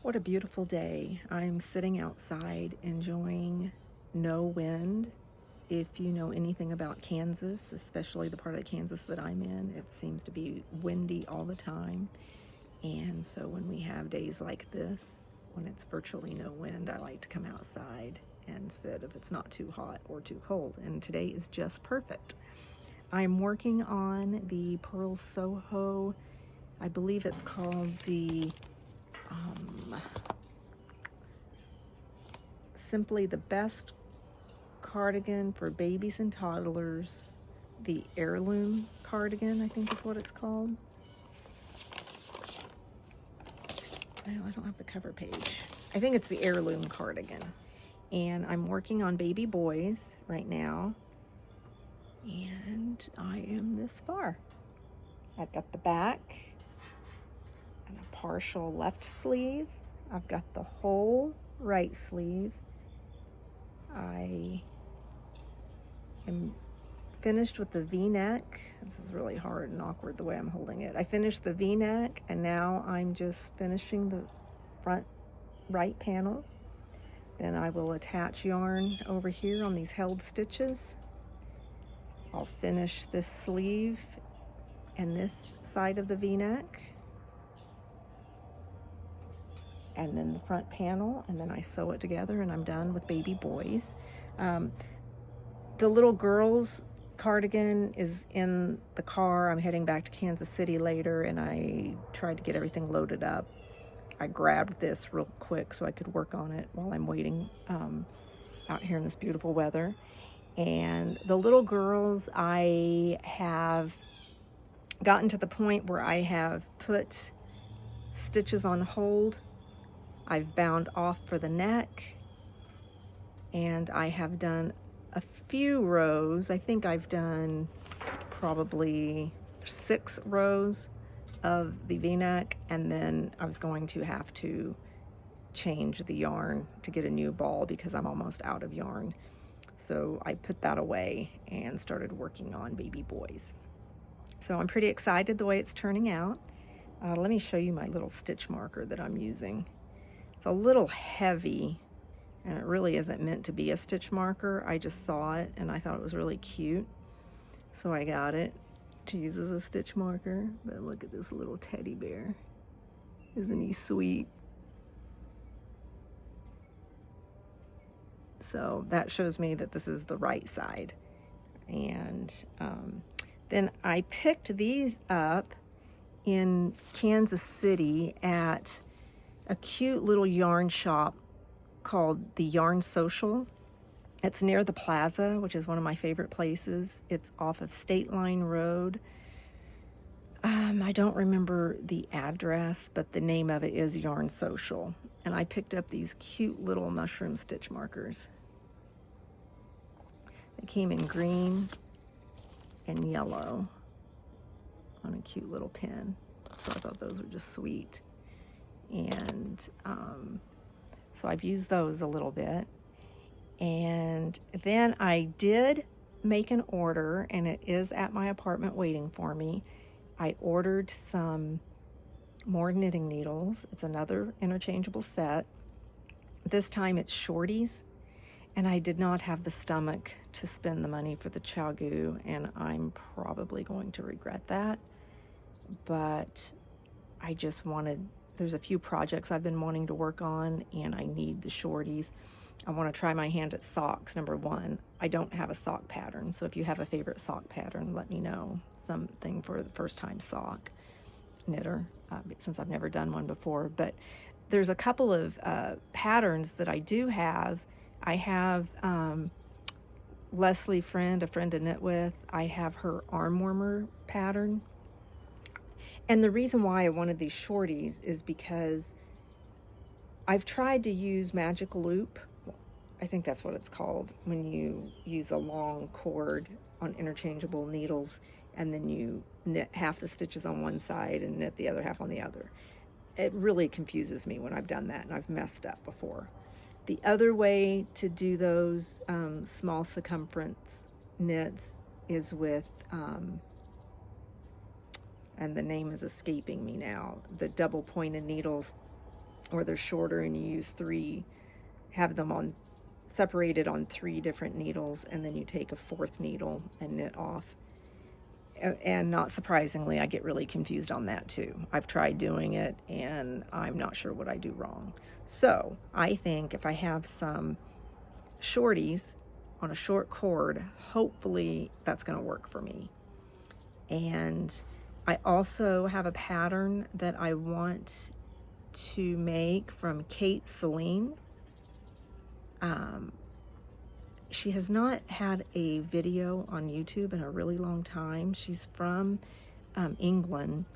What a beautiful day. I'm sitting outside enjoying no wind. If you know anything about Kansas, especially the part of Kansas that I'm in, it seems to be windy all the time. And so when we have days like this, when it's virtually no wind, I like to come outside and sit if it's not too hot or too cold. And today is just perfect. I'm working on the Purl Soho, I believe it's called the Simply the Best cardigan for babies and toddlers. The Heirloom cardigan, I think is what it's called. Well, I don't have the cover page. I think it's the Heirloom cardigan. And I'm working on baby boys right now. And I am this far. I've got the back and a partial left sleeve. I've got the whole right sleeve. I am finished with the V-neck. This is really hard and awkward the way I'm holding it. I finished the V-neck, and now I'm just finishing the front right panel. Then I will attach yarn over here on these held stitches. I'll finish this sleeve and this side of the V-neck, and then the front panel, and then I sew it together, and I'm done with baby boys. The little girl's cardigan is in the car. I'm heading back to Kansas City later, and I tried to get everything loaded up. I grabbed this real quick so I could work on it while I'm waiting out here in this beautiful weather. And the little girls, I have gotten to the point where I have put stitches on hold. I've bound off for the neck, and I have done a few rows. I think I've done probably 6 rows of the V-neck, and then I was going to have to change the yarn to get a new ball because I'm almost out of yarn. So I put that away and started working on baby boys. So I'm pretty excited the way it's turning out. Let me show you my little stitch marker that I'm using. It's a little heavy, and it really isn't meant to be a stitch marker. I just saw it and I thought it was really cute, so I got it to use as a stitch marker. But look at this little teddy bear. Isn't he sweet? So that shows me that this is the right side. And then I picked these up in Kansas City at a cute little yarn shop called the Yarn Social. It's near the Plaza, which is one of my favorite places. It's off of State Line Road. I don't remember the address, but the name of it is Yarn Social. And I picked up these cute little mushroom stitch markers. They came in green and yellow on a cute little pin. So I thought those were just sweet. And so I've used those a little bit. And then I did make an order, and it is at my apartment waiting for me. I ordered some more knitting needles. It's another interchangeable set. This time it's shorties, and I did not have the stomach to spend the money for the Chagu, and I'm probably going to regret that. But I just wanted, there's a few projects I've been wanting to work on, and I need the shorties. I want to try my hand at socks, number one. I don't have a sock pattern, so if you have a favorite sock pattern, let me know. Something for the first time sock knitter, since I've never done one before. But there's a couple of patterns that I do have. I have Leslie Friend, a friend to knit with. I have her arm warmer pattern. And the reason why I wanted these shorties is because I've tried to use magic loop. I think that's what it's called, when you use a long cord on interchangeable needles and then you knit half the stitches on one side and knit the other half on the other. It really confuses me when I've done that, and I've messed up before. The other way to do those small circumference knits is with, and the name is escaping me now, the double pointed needles. or they're shorter and you use three, have them on separated on three different needles, and then you take a fourth needle and knit off. And not surprisingly, I get really confused on that too. I've tried doing it and I'm not sure what I do wrong. So I think if I have some shorties on a short cord, hopefully that's going to work for me. And I also have a pattern that I want to make from Kate Celine. She has not had a video on YouTube in a really long time. She's from England.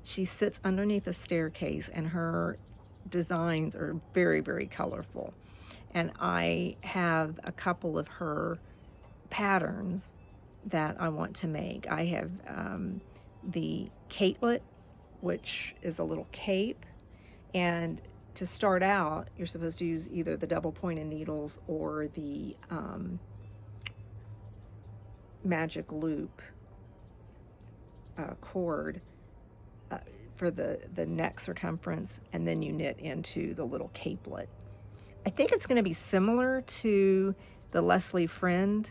She sits underneath a staircase and her designs are very, very colorful. And I have a couple of her patterns that I want to make. I have the capelet, which is a little cape, and to start out, you're supposed to use either the double pointed needles or the magic loop cord for the neck circumference, and then you knit into the little capelet. I think it's going to be similar to the Leslie Friend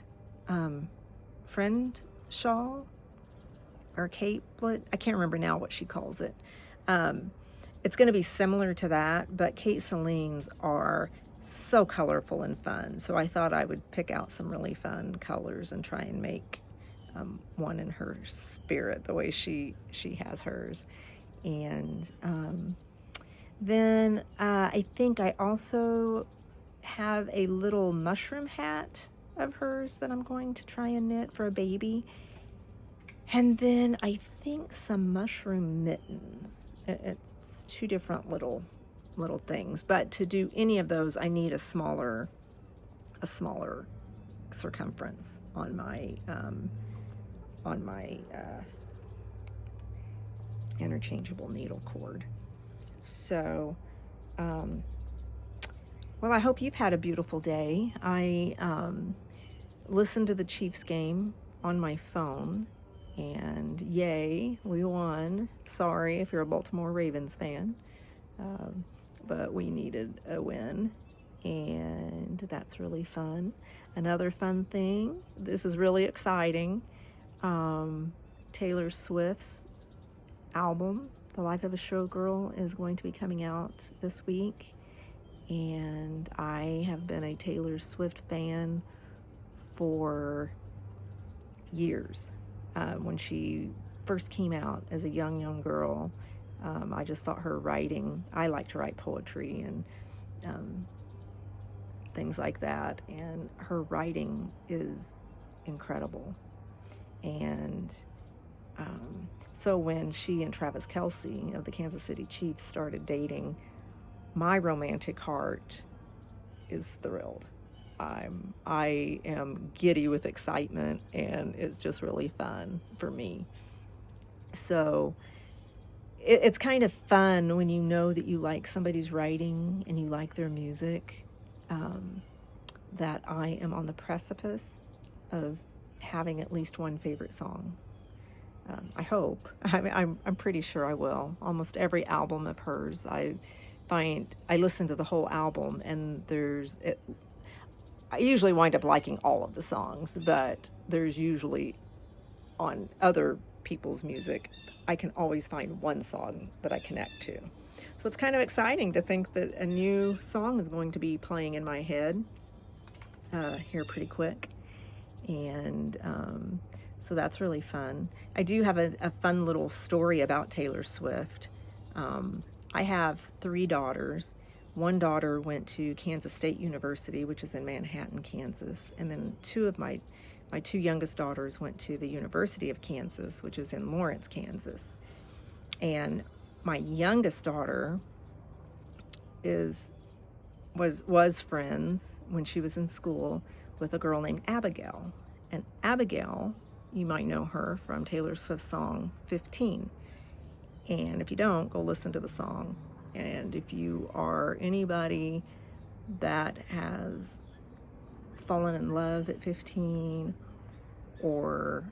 shawl or capelet. I can't remember now what she calls it. It's going to be similar to that, but Kate Celine's are so colorful and fun. So I thought I would pick out some really fun colors and try and make one in her spirit, the way she has hers. And then I think I also have a little mushroom hat of hers that I'm going to try and knit for a baby. And then I think some mushroom mittens. It's two different little things, but to do any of those I need a smaller circumference on my interchangeable needle cord. So well, I hope you've had a beautiful day. I listened to the Chiefs game on my phone, and yay, we won. Sorry if you're a Baltimore Ravens fan, but we needed a win, and that's really fun. Another fun thing, this is really exciting, Taylor Swift's album, The Life of a Showgirl, is going to be coming out this week, and I have been a Taylor Swift fan for years. When she first came out as a young girl, I just thought her writing, I like to write poetry and things like that, and her writing is incredible. And so when she and Travis Kelce of the Kansas City Chiefs started dating, my romantic heart is thrilled. I am giddy with excitement, and it's just really fun for me. So it's kind of fun when you know that you like somebody's writing and you like their music, that I am on the precipice of having at least one favorite song. I hope. I'm pretty sure I will. Almost every album of hers, I listen to the whole album, and I usually wind up liking all of the songs, but there's usually, on other people's music, I can always find one song that I connect to. So it's kind of exciting to think that a new song is going to be playing in my head here pretty quick. And so that's really fun. I do have a fun little story about Taylor Swift. I have 3 daughters. One daughter went to Kansas State University, which is in Manhattan, Kansas. And then 2 of my 2 youngest daughters went to the University of Kansas, which is in Lawrence, Kansas. And my youngest daughter was friends when she was in school with a girl named Abigail. And Abigail, you might know her from Taylor Swift's song 15. And if you don't, go listen to the song. And if you are anybody that has fallen in love at 15, or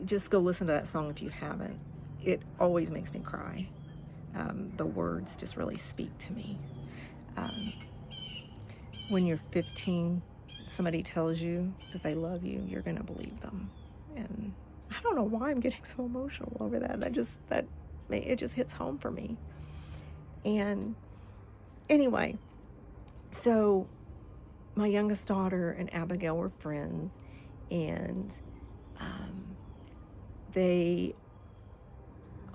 just go listen to that song if you haven't. it always makes me cry. The words just really speak to me. When you're 15, somebody tells you that they love you, you're going to believe them. And I don't know why I'm getting so emotional over that. It just hits home for me. And anyway, so my youngest daughter and Abigail were friends, and they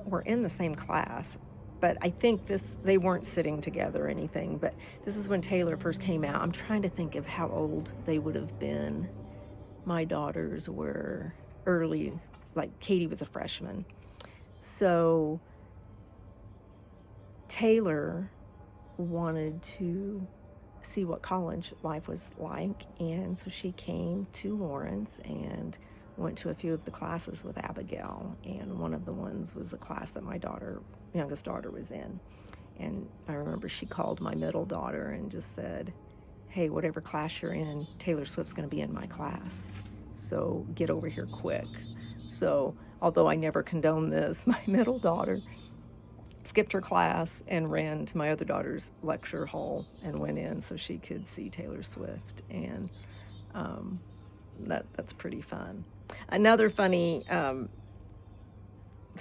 were in the same class. But I think they weren't sitting together or anything, but this is when Taylor first came out. I'm trying to think of how old they would have been. My daughters were early, like Katie was a freshman. So Taylor wanted to see what college life was like, and so she came to Lawrence and went to a few of the classes with Abigail, and one of the ones was a class that my youngest daughter was in. And I remember she called my middle daughter and just said, hey, whatever class you're in, Taylor Swift's going to be in my class, so get over here quick. So although I never condone this, my middle daughter skipped her class and ran to my other daughter's lecture hall and went in so she could see Taylor Swift. And that's pretty fun. Another funny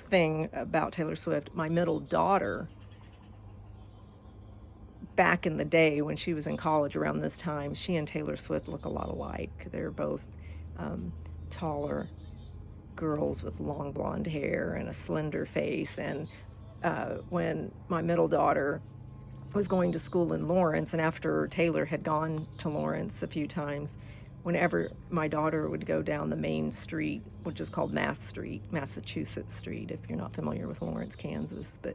thing about Taylor Swift, my middle daughter, back in the day when she was in college around this time, she and Taylor Swift look a lot alike. They're both taller girls with long blonde hair and a slender face. And when my middle daughter was going to school in Lawrence, and after Taylor had gone to Lawrence a few times, whenever my daughter would go down the main street, which is called Massachusetts Street, if you're not familiar with Lawrence, Kansas, but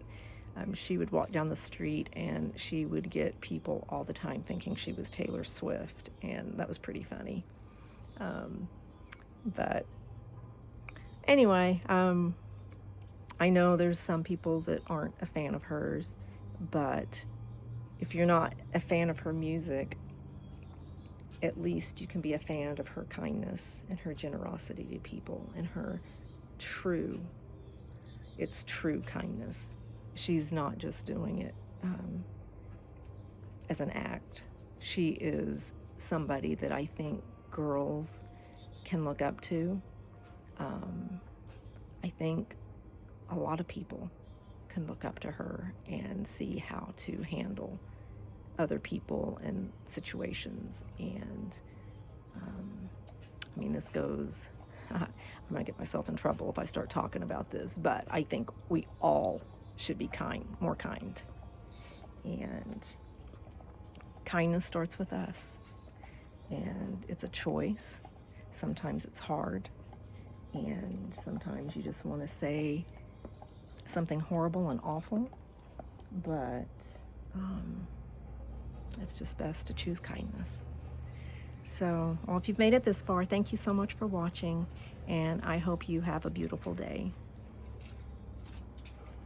she would walk down the street and she would get people all the time thinking she was Taylor Swift, and that was pretty funny. But anyway, I know there's some people that aren't a fan of hers, but if you're not a fan of her music, at least you can be a fan of her kindness and her generosity to people and her true kindness. She's not just doing it as an act. She is somebody that I think girls can look up to. I think a lot of people can look up to her and see how to handle other people and situations. And I mean, this goes, I'm going to get myself in trouble if I start talking about this, but I think we all should be more kind. And kindness starts with us. And it's a choice. Sometimes it's hard. And sometimes you just want to say something horrible and awful. But it's just best to choose kindness. So, well, if you've made it this far, thank you so much for watching. And I hope you have a beautiful day.